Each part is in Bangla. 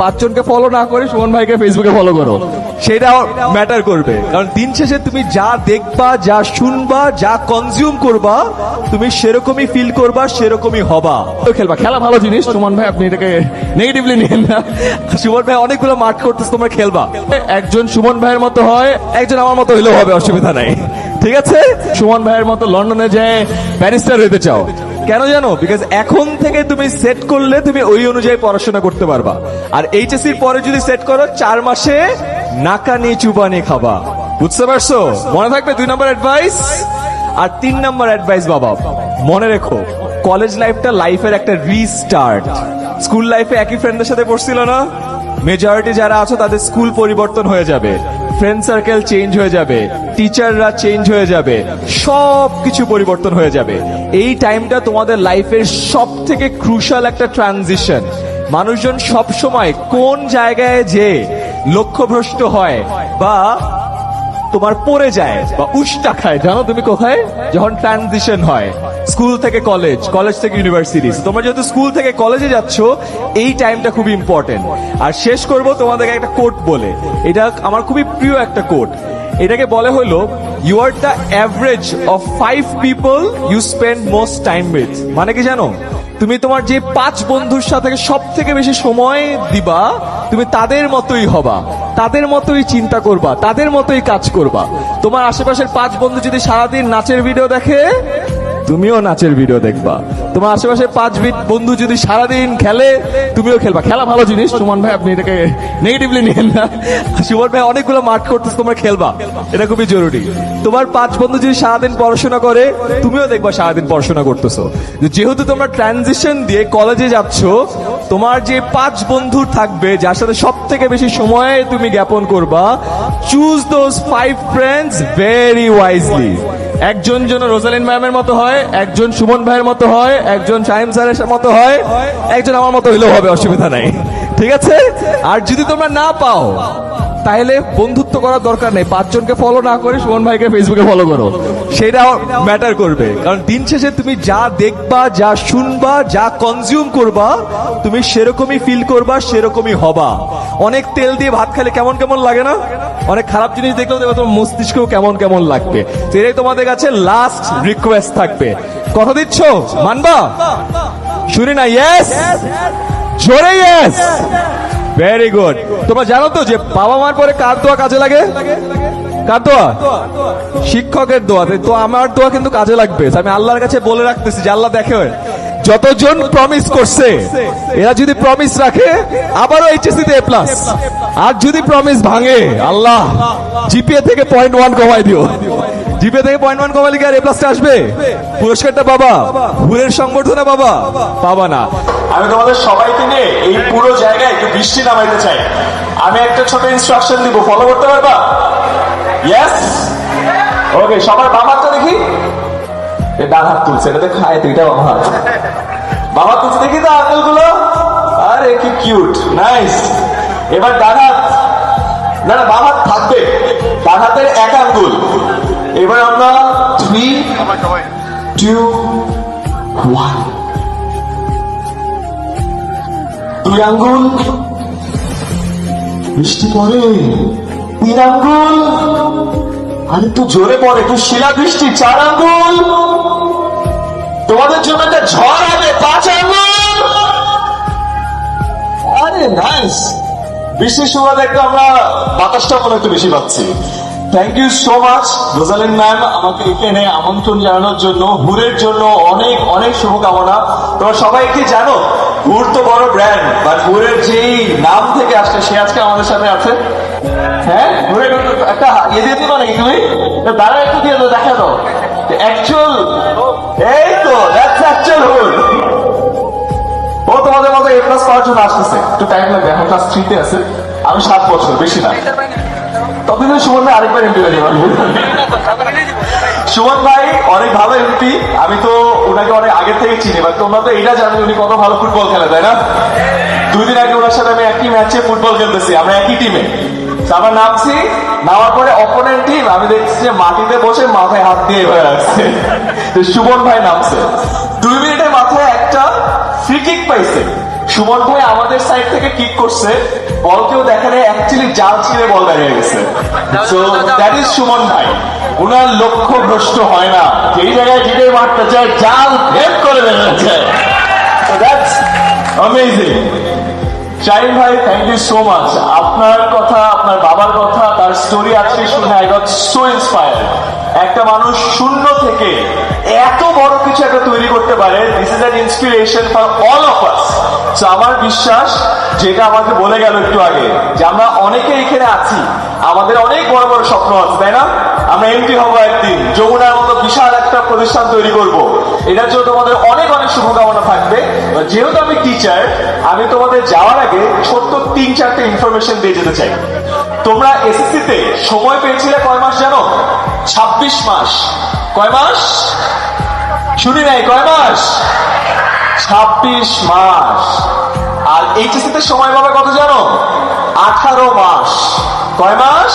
পাঁচজনকে ফলো না করে সুমন ভাইকে ফেসবুকে ফলো করো, সেটা ম্যাটার করবে। কারণ দিন শেষে তুমি যা দেখবা, যা শুনবা, যা কনজিউম করবা, তুমি সেরকমই ফিল করবা, সেরকমই হবা। খেলবা, খেলা ভালো জিনিস সুমন ভাই, আপনি এটাকে নেগেটিভলি নিয়েন না। সুমন ভাই অনেকগুলো মাঠ করতেছে, তোমরা খেলবা। একজন সুমন ভাইয়ের মতো হয়, একজন আমার মতো হইলেও হবে, অসুবিধা নাই, ঠিক আছে? সুমন ভাইয়ের মতো লন্ডনে যায় ব্যারিস্টার হইতে চাও, কেন জানো? বিকজ এখন থেকে তুমি সেট করলে তুমি ওই অনুযায়ী পড়াশোনা করতে পারবা। আর এইচএসসির পরে যদি সেট করো 4 মাসে নাকানি চুবানি খাবা, বুঝতে পারছো? মনে থাকবে 2 নম্বর অ্যাডভাইস। আর 3 নম্বর অ্যাডভাইস বাবা, মনে রেখো কলেজ লাইফটা লাইফের একটা রিস্টার্ট। স্কুল লাইফে একই ফ্রেন্ডদের সাথে পড়ছিল না? মেজরিটি যারা আছো তাদের স্কুল পরিবর্তন হয়ে যাবে, ফ্রেন্ড সার্কেল চেঞ্জ হয়ে যাবে, টিচাররা চেঞ্জ হয়ে যাবে, সবকিছু পরিবর্তন হয়ে যাবে। এই টাইমটা তোমাদের লাইফের সব থেকে ক্রুশাল একটা ট্রানজিশন। মানুষজন সব সময় কোন জায়গায় যে লক্ষ্যভ্রষ্ট হয় বা তোমার পড়ে যায় বা উষ্টা খায়, জানো তুমি কোথায়? যখন ট্রানজিশন হয় স্কুল থেকে কলেজ, কলেজ থেকে ইউনিভার্সিটি। তোমরা যেহেতু স্কুল থেকে কলেজে যাচ্ছ, এই টাইমটা খুবই ইম্পর্টেন্ট। আর শেষ করব তোমাদেরকে একটা কোট বলে, এটা আমার খুবই প্রিয় একটা কোট। এটাকে বলে হলো, you are the average of 5 people you spend most time with. মানে কি জানো? তুমি তোমার যে 5 বন্ধুর সাথে সব থেকে বেশি সময় দিবা, তুমি তাদের মতোই হবা, তাদের মতোই চিন্তা করবা, তাদের মতোই কাজ করবা। তোমার আশেপাশের 5 বন্ধু যদি সারাদিন নাচের ভিডিও দেখে, তুমিও নাচের ভিডিও দেখবা। তোমার আশেপাশে 5 বন্ধু যদি সারাদিন খেলে, তুমিও খেলবা। খেলা ভালো জিনিস সুমন ভাই, আপনি এটাকে নেগেটিভলি নিয়েন না। সুমন ভাই অনেকগুলো মাঠ করতেছে, তোমরা খেলবা, এটা খুবই জরুরি। তোমার 5 বন্ধু যদি সারাদিন পড়াশোনা করে, তুমিও দেখবা সারাদিন পড়াশোনা করতেছো। যেহেতু তোমরা ট্রানজিশন দিয়ে কলেজে যাচ্ছ, তোমার যে 5 বন্ধু থাকবে যার সাথে সব থেকে বেশি সময় তুমি জ্ঞাপন করবা, choose those 5 friends very wisely. একজন যেন রোজালিন ম্যামের মতো হয়, একজন সুমন ভাইয়ের মতো হয়, একজন শাহিম স্যারের মতো হয়, একজন আমার মতো হইলেও হবে, অসুবিধা নাই, ঠিক আছে? আর যদি তোমরা না পাও, তাহলে বন্ধুত্ব করার দরকার নেই, 5 জনকে ফলো না করে সুমন ভাইকে ফেসবুকে ফলো করো, সেটা ম্যাটার করবে। কারণ দিন শেষে তুমি যা দেখবা, যা শুনবা, যা কনজিউম করবা, তুমি সেরকমই ফিল করবা, সেরকমই হবা। অনেক তেল দিয়ে ভাত খেলে কেমন কেমন লাগে না? অনেক খারাপ জিনিস দেখলেও দেখবে তোমার মস্তিষ্কেও কেমন কেমন লাগবে। এটাই তোমাদের কাছে লাস্ট রিকোয়েস্ট থাকবে। কথা দিচ্ছ? মানবা? শুনি না ইয়েস, জোরে ইয়েস। Very good. তোমরা জানো তো যে বাবা মার পরে কার দোয়া কাজে লাগে? কার দোয়া? শিক্ষকের দোয়া। তো আমার দোয়া কিন্তু কাজে লাগবে। আমি আল্লাহর কাছে বলে রাখতেছি যে আল্লাহ দেখে, যতজন প্রমিস করছে এরা যদি প্রমিস রাখে, আবারও এইচএসসি তে A+। আর যদি প্রমিস ভাঙে, আল্লাহ জিপিএ থেকে 0.1 কমাই দিও। জিপিএ থেকে 0.1 কমালে কি আর A+টা আসবে? পুরস্কারটা বাবা, ভুলের সংবর্ধনা বাবা পাবা না। আমি তোমাদের সবাইকে নিয়ে এই পুরো জায়গায় একটু বৃষ্টি নামাইতে চাই। আমি একটা ছোট ইনস্ট্রাকশন দিব, ফলো করতে পারবা? ইয়েস, ওকে। সবার বাম হাতটা দেখি, ডান হাত তুলছে, এটা দেখ, খায় দুইটা বাম হাত, বাম হাত তুলছে দেখি তো আঙ্গুলগুলো। আরে কি কিউট, নাইস। এবার ডান হাত, না না বাম হাত থাকবে, ডান হাতের এক আঙ্গুল। এবার আমরা 3, 2, 1, 2 আঙ্গুল, বৃষ্টি পড়ে, 3 আঙ্গুল, আর একটু জোরে পড়ে, একটু শিলা বৃষ্টি, 4 আঙ্গুল। তোমাদের জন্য একটা ঝড় হবে, 5 আঙ্গুল। আরে নাইস। বৃষ্টির সময় একটু আমরা বাতাসটা মনে একটু বেশি পাচ্ছি। Thank you so much Rosalin ma'am, আমাকে এখানে আমন্ত্রণ জানানোর জন্য। হুরের জন্য অনেক অনেক শুভকামনা। তোমরা সবাই কি জানো, হুর তো বড় ব্র্যান্ড, বাট হুরের যেই নাম থেকে আসছে সে আজকে আমাদের সাথে আছে। হ্যাঁ, হুরের একটা ইয়ে দিয়ে দিবা নাকি তুমি? দাঁড়া একটু দিয়ে দাও, দেখা দাও অ্যাকচুয়াল। এই তো দ্যাটস অ্যাকচুয়াল হুর। ও তোমাদের মতো A+ পাওয়ার জন্য আসতেছে, একটু টাইম লাগবে। এখন ক্লাস 3 তে আছে, আমি 7 বছর, বেশি না। ততদিন সুমন ভাই আরেকবার এমপি হয়ে যাবেন। সুমন ভাই অনেক ভালো এমপি, আমি তো ওনাকে অনেক আগে থেকে চিনি। বাট তোমরা তো এটা জানো উনি কত ভালো ফুটবল খেলে, তাই না? 2 দিন আগে ওনার সাথে আমি একই ম্যাচে ফুটবল খেলতেছি, আমরা একই টিমে। আমার নামছি, নামার পরে অপোনেন্ট টিম আমি দেখছি যে মাটিতে বসে মাথায় হাত দিয়ে হয়ে আসছে। সুমন ভাই নামছে, 2 মিনিটের মাথায় একটা ফ্রি কিক পাইছে। সুমন ভাই আমাদের সাইড থেকে কিক করছে, বল কেউ দেখে নাই, অ্যাকচুয়ালি জাল ছিঁড়ে বল বেরিয়ে গেছে। সো দ্যাট ইজ সুমন ভাই, উনার লক্ষ্য ভ্রষ্ট হয় না, যেই জায়গায় যেটাই মারতে চায় জাল ভেদ করে বেরিয়ে যায়। So that's amazing. শাহিন ভাই, থ্যাংক ইউ সো মাচ। আপনার কথা, আপনার বাবার কথা, তার স্টোরি আজকে শুনে আই গট সো ইন্সপায়ার্ড। একটা মানুষ শূন্য থেকে এত বড় কিছু একটা তৈরি করতে পারে, this is an inspiration for all of us. So আমার বিশ্বাস, যেটা আমাকে বলে গেল একটু আগে, যে আমরা অনেকে এখানে আছি, আমাদের অনেক বড় বড় স্বপ্ন আছে, তাই না? আমরা এমপি হবো একদিন, যমুনার মতো বিশাল একটা প্রতিষ্ঠান তৈরি করব। এটার জন্য তোমাদের অনেক অনেক শুভকামনা থাকবে। যেহেতু আমি টিচার, আমি তোমাদের যাওয়ার আগে ছোট্ট 3-4টে ইনফরমেশন দিয়ে যেতে চাই। তোমরা এসএসসি তে সময় পেয়েছিলে কয় মাস জানো? 26 মাস। কয় মাস? শুনি নাই, কয় মাস? 26 মাস। আর এইচএসসি তে সময় পাবে কত জানো? 18 মাস। কয় মাস?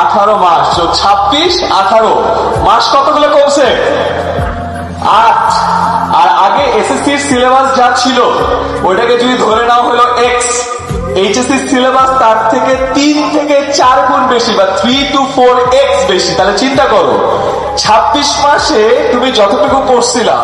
18 মাস। 26, 18 মাস কতগুলো কমছে? 8। আর আগে এসএসসির সিলেবাস যা ছিল ওইটাকে যদি ধরে নাও হলো এক্স, এইচএসসি সিলেবাস তার থেকে 3 থেকে 4 গুণ বেশি, বা 3 to 4x বেশি। তাহলে চিন্তা করো, 26 মাসে তুমি যতটুকু পড়ছিলা